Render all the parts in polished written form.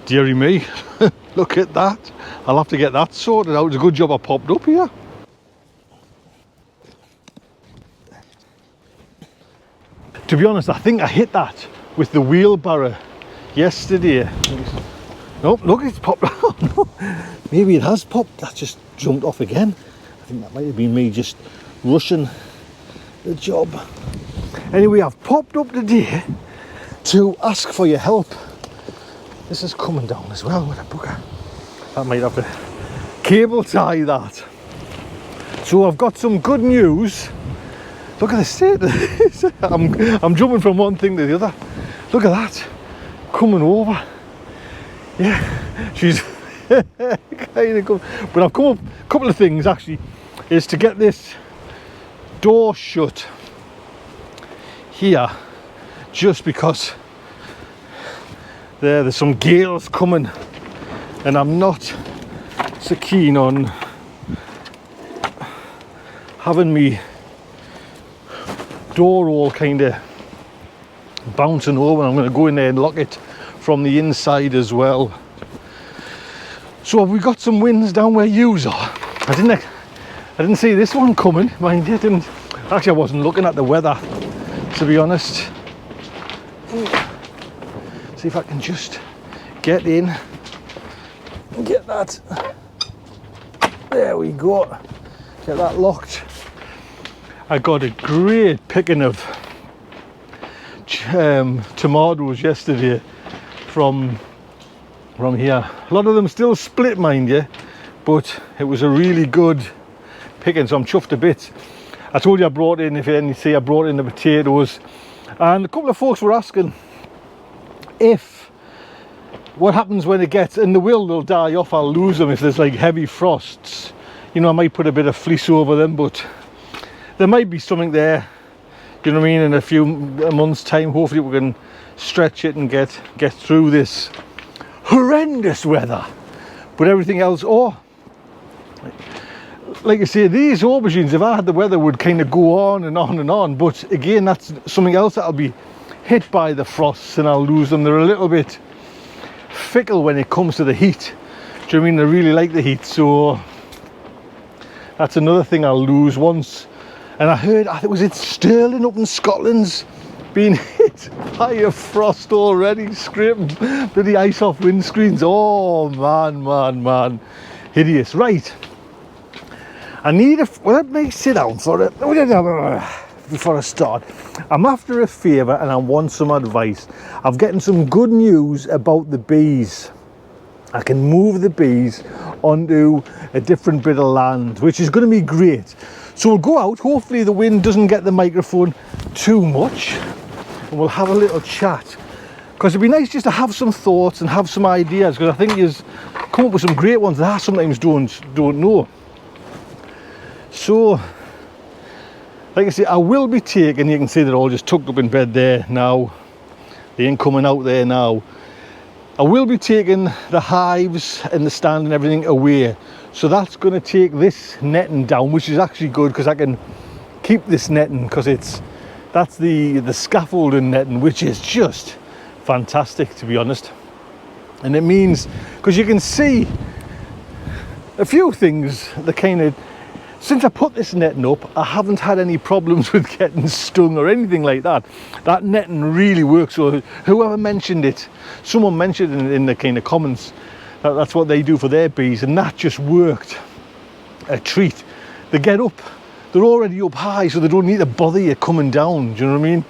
Deary me, look at that. I'll have to get that sorted out. It's a good job I popped up here. To be honest, I think I hit that with the wheelbarrow yesterday. Nope, look, it's popped out. Maybe it has popped. That just jumped off again. I think that might have been me just rushing the job. Anyway, I've popped up today to ask for your help. This is coming down as well with a bugger. I might have to cable tie that. So I've got some good news. Look at the state of this. I'm jumping from one thing to the other. Look at that. Coming over. Yeah, she's kind of good. But I've come up, a couple of things actually, is to get this door shut here, just because there's some gales coming and I'm not so keen on having me door all kind of bouncing over. I'm going to go in there and lock it from the inside as well. So have we got some winds down where yous are? I didn't see this one coming, mind you. Actually, I wasn't looking at the weather, to be honest. See if I can just get in and get that. There we go. Get that locked. I got a great picking of tomatoes yesterday from here. A lot of them still split, mind you, but it was a really good picking, so I'm chuffed to bits. I told you I brought in, if you didn't see, I brought in the potatoes, and a couple of folks were asking if what happens when it gets, and they'll die off, I'll lose them if there's like heavy frosts. You know, I might put a bit of fleece over them, but there might be something there, you know what I mean, in a months time. Hopefully we can stretch it and get through this horrendous weather. But everything else, like I say, these aubergines, if I had the weather, would kind of go on and on and on. But again, that's something else that'll be hit by the frosts and I'll lose them. They're a little bit fickle when it comes to the heat. Do you know what I mean? They really like the heat, so that's another thing I'll lose once. And I heard, I think, was it Stirling up in Scotland's being hit by a frost already, scraping the ice off windscreens. Oh man, hideous. Right, I need let me sit down for it before I start. I'm after a favour and I want some advice. I'm getting some good news about the bees. I can move the bees onto a different bit of land, which is going to be great. So we'll go out, hopefully the wind doesn't get the microphone too much, and we'll have a little chat, because it'd be nice just to have some thoughts and have some ideas, because I think you've come up with some great ones that I sometimes don't know. So like I say, I will be taking, you can see they're all just tucked up in bed there now, they ain't coming out there now. I will be taking the hives and the stand and everything away. So that's going to take this netting down, which is actually good because I can keep this netting, because that's the scaffolding netting, which is just fantastic, to be honest. And it means, because you can see a few things, the kind of, since I put this netting up, I haven't had any problems with getting stung or anything like that. That netting really works. So whoever mentioned it, someone mentioned it in the kind of comments, that's what they do for their bees, and that just worked a treat. They get up, they're already up high, so they don't need to bother you coming down, do you know what I mean?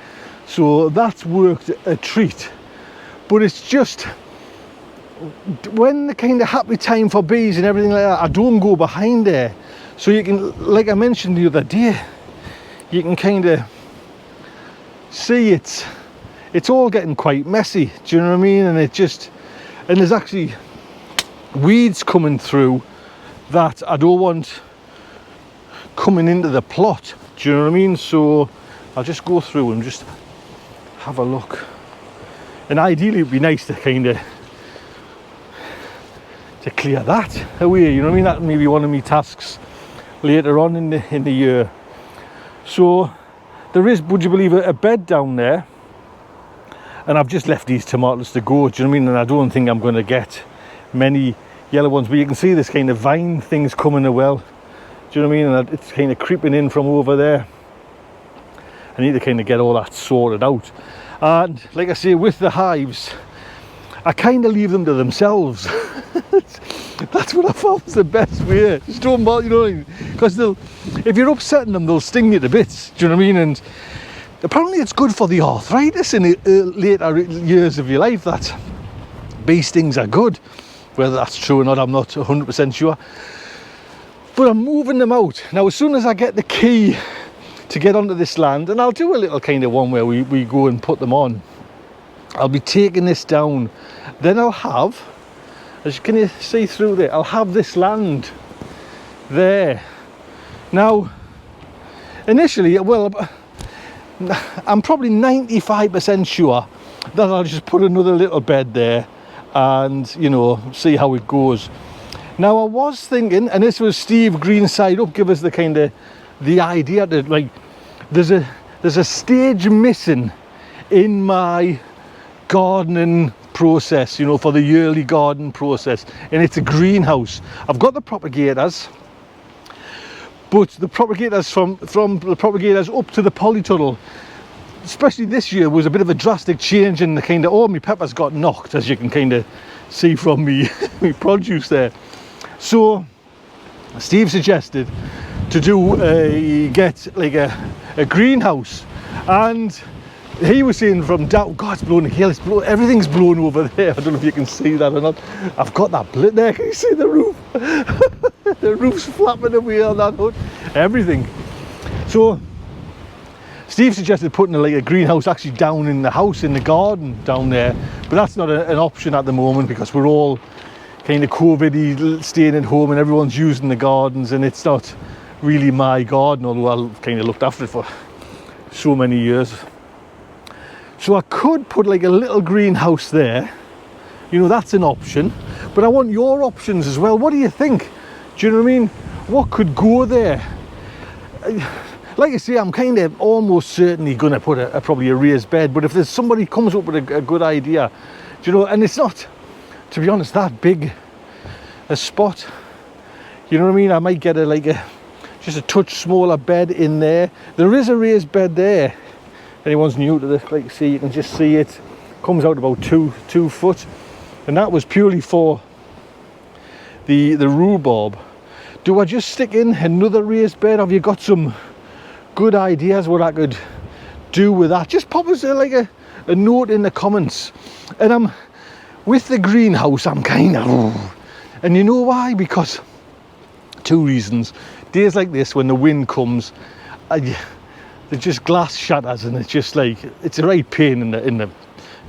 So that's worked a treat. But it's just, when the kind of happy time for bees and everything like that, I don't go behind there. So you can, like I mentioned the other day, you can kind of see it's all getting quite messy, do you know what I mean? And there's actually weeds coming through that I don't want coming into the plot, do you know what I mean? So I'll just go through and just have a look. And ideally it'd be nice to kind of to clear that away, you know what I mean? That may be one of my tasks later on in the year. So there is, would you believe it, a bed down there, And I've just left these tomatoes to go, do you know what I mean? And I don't think I'm going to get many yellow ones, but you can see this kind of vine thing's coming as well, do you know what I mean? And it's kind of creeping in from over there. I need to kind of get all that sorted out. And like I say, with the hives, I kind of leave them to themselves. That's what I found the best way. Just don't bother, you know what I mean? Because if you're upsetting them, they'll sting you to bits, do you know what I mean? And apparently it's good for the arthritis in the later years of your life, that bee stings are good. Whether that's true or not, I'm not 100% sure. But I'm moving them out. Now, as soon as I get the key to get onto this land, and I'll do a little kind of one where we go and put them on, I'll be taking this down. Then I'll have, as you can see through there, I'll have this land there. Now, initially, well, I'm probably 95% sure that I'll just put another little bed there and, you know, see how it goes. Now, I was thinking, and this was Steve Green Side Up give us the kind of the idea that, like, there's a stage missing in my gardening process, you know, for the early garden process, and it's a greenhouse. I've got the propagators, but the propagators from the propagators up to the polytunnel, especially this year, was a bit of a drastic change in the kind of, all my peppers got knocked, as you can kind of see from me produce there. So Steve suggested to get like a greenhouse, and he was saying from down, God, it's blowing a hill, everything's blown over there. I don't know if you can see that or not. I've got that blit there, can you see the roof? The roof's flapping away on that hood, everything. So Steve suggested putting a greenhouse actually down in the house, in the garden down there, but that's not an option at the moment because we're all kind of COVID-y, staying at home, and everyone's using the gardens, and it's not really my garden, although I've kind of looked after it for so many years. So I could put like a little greenhouse there, you know, that's an option, but I want your options as well. What do you think? Do you know what I mean? What could go there? Like I say, I'm kind of almost certainly going to put probably a raised bed, but if there's somebody comes up with a good idea, do you know, and it's not, to be honest, that big a spot, you know what I mean? I might get just a touch smaller bed in there. There is a raised bed there. Anyone's new to this, like, see, you can just see it comes out about two foot, and that was purely for the rhubarb. Do I just stick in another raised bed? Have you got some good ideas what I could do with that? Just pop us like a note in the comments. And I'm with the greenhouse, I'm kind of, and you know why? Because two reasons. Days like this, when the wind comes, they're just glass shatters, and it's just like, it's a right pain in the, do you know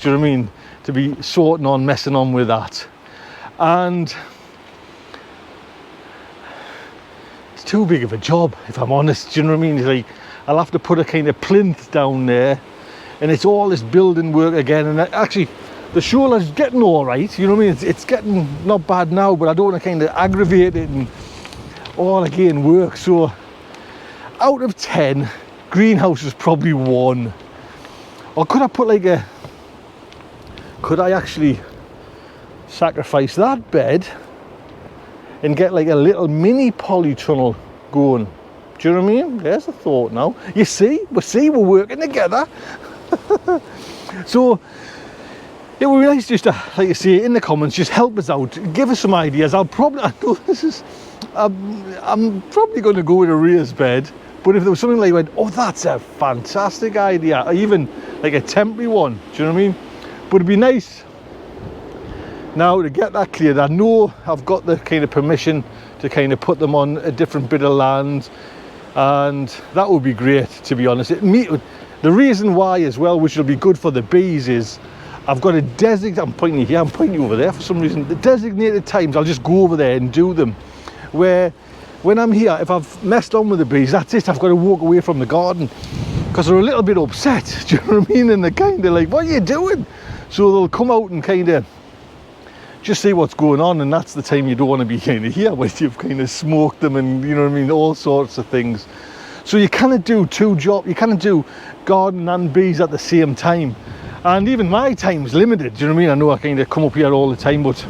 what I mean, to be sorting on, messing on with that. And it's too big of a job, if I'm honest, do you know what I mean? It's like, I'll have to put a kind of plinth down there, and it's all this building work again. And actually, the shoreline's getting all right, you know what I mean? It's getting not bad now, but I don't want to kind of aggravate it and all again work. So out of 10, greenhouse is probably 1. Or could I put could I actually sacrifice that bed and get like a little mini polytunnel going? Do you know what I mean? There's a thought now. You see, we're working together. So it would be nice just to, like you say, in the comments, just help us out, give us some ideas. I know this is, I'm probably going to go with a raised bed, but if there was something like, went, oh, that's a fantastic idea, or even like a temporary one, do you know what I mean? But it'd be nice now to get that cleared. I know I've got the kind of permission to kind of put them on a different bit of land, and that would be great, to be honest. The reason why as well, which will be good for the bees, is I've got a I'm pointing here, I'm pointing over there for some reason. The designated times I'll just go over there and do them, where when I'm here, if I've messed on with the bees, that's it, I've got to walk away from the garden, because they're a little bit upset, do you know what I mean? And they're kind of like, what are you doing? So they'll come out and kind of just see what's going on, and that's the time you don't want to be kind of here, when you've kind of smoked them and, you know what I mean, all sorts of things. So you kind of do two jobs, you kind of do garden and bees at the same time. And even my time's limited, do you know what I mean? I know I kind of come up here all the time, but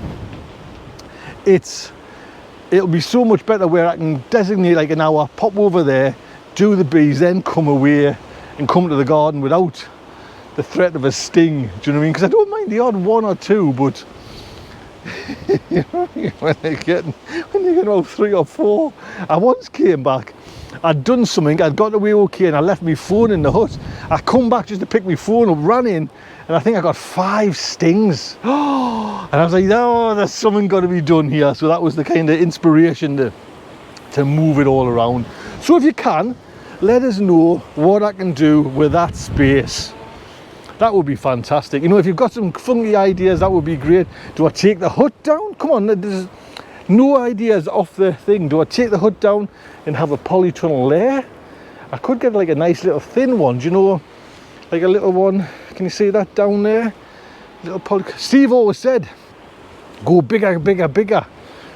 it'll be so much better where I can designate like an hour, pop over there, do the bees, then come away and come to the garden without the threat of a sting, do you know what I mean? Because I don't mind the odd one or two, but you know, when you're getting about 3 or 4. I once came back, I'd done something, I'd got away okay, and I left my phone in the hut. I come back just to pick my phone up, ran in, and I think I got 5 stings. And I was like, oh, there's something got to be done here. So that was the kind of inspiration to move it all around. So if you can, let us know what I can do with that space. That would be fantastic. You know, if you've got some funky ideas, that would be great. Do I take the hut down? Come on, there's no ideas off the thing. Do I take the hut down and have a polytunnel there? I could get like a nice little thin one, do you know? Like a little one. Can you see that down there? Little Steve always said, go bigger, bigger, bigger.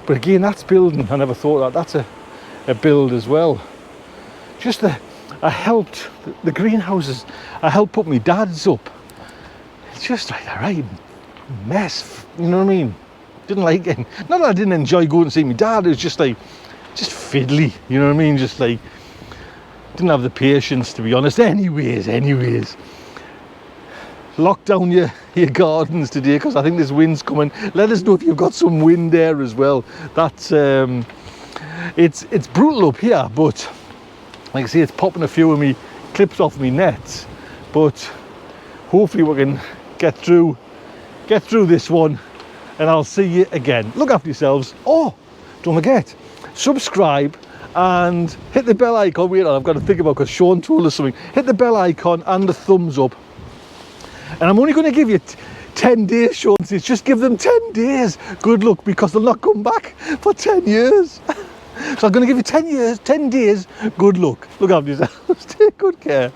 But again, that's building. I never thought that. That's a build as well. Just I helped the greenhouses. I helped put my dad's up. It's just like a right mess. You know what I mean? Didn't like it. Not that I didn't enjoy going to see my dad. It was just like, just fiddly. You know what I mean? Just like, didn't have the patience, to be honest. Anyways. Lock down your gardens today, because I think this wind's coming. Let us know if you've got some wind there as well. That's it's brutal up here, but like I say, it's popping a few of me clips off me nets. But hopefully we can get through this one, and I'll see you again. Look after yourselves. Oh, don't forget, subscribe and hit the bell icon. Wait, I've got to think about, because Sean told us something. Hit the bell icon and the thumbs up. And I'm only going to give you 10 days, Sean says. Just give them 10 days. Good luck, because they'll not come back for 10 years. So I'm going to give you 10 days. Good luck. Look after yourselves. Take good care.